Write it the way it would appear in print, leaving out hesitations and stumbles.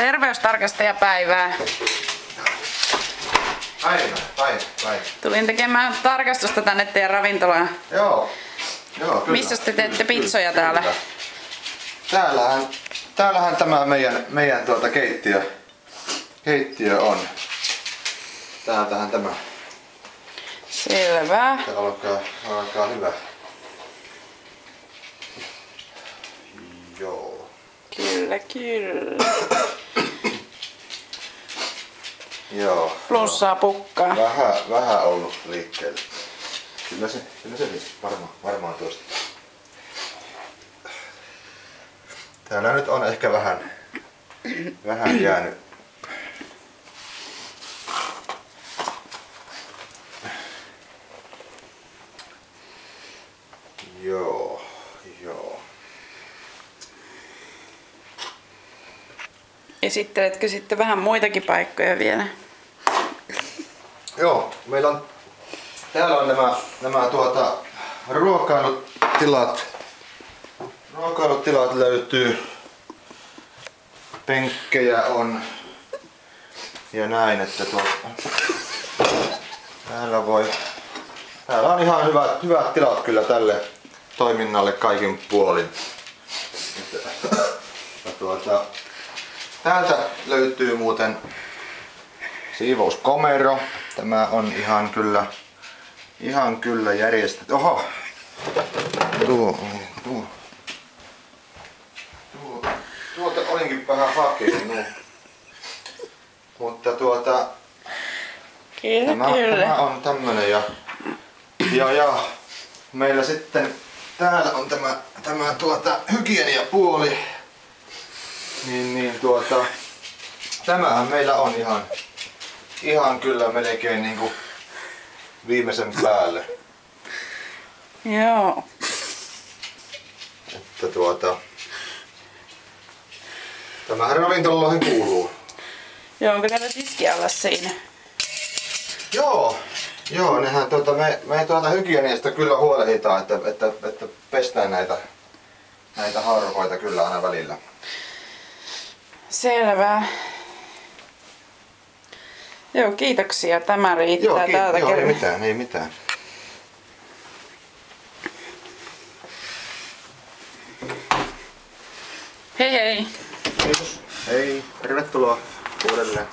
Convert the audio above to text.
Terveystarkastajapäivää. Päivä. Tulin tekemään tarkastusta tänne teidän ravintolaan. Joo, kyllä. Missä te teette pizzoja täällä? Kyllä. Täällähän tämä meidän keittiö on. Täältähän tämä. Selvä. Tää alkaa hyvä. Joo. Kyllä. Joo. Flunssaa pukkaa. Vähän ollut liikkeellä. Kyllä se varmaan tuosta. Täällä nyt on ehkä vähän jäänyt. Joo. Esitteletkö sitten vähän muitakin paikkoja vielä? Joo, täällä on nämä ruokailutilat. Ruokailutilat löytyy. Penkkejä on. Ja näin, että täällä on ihan hyvät tilat kyllä tälle toiminnalle kaikin puolin. Täältä löytyy muuten siivouskomero. Tämä on ihan kyllä järjestetty. Oho! Tuolta olinkin vähän hakenut. Mutta tämä on tämmönen ja meillä sitten täällä on tämä hygieniapuoli. Tämähän meillä on ihan kyllä melkein niinku viimeisen päälle. Joo. Että tämähän ravintoloihin kuuluu. Joo, onko täällä tiski alla siinä? Joo, nehän me hygieniasta kyllä huolehditaan, että pestään näitä haarukoita kyllä aina välillä. Selvä. Joo, kiitoksia. Tämä riittää täältä kerran. Ei mitään. Hei hei. Kiitos. Hei, tervetuloa uudelleen.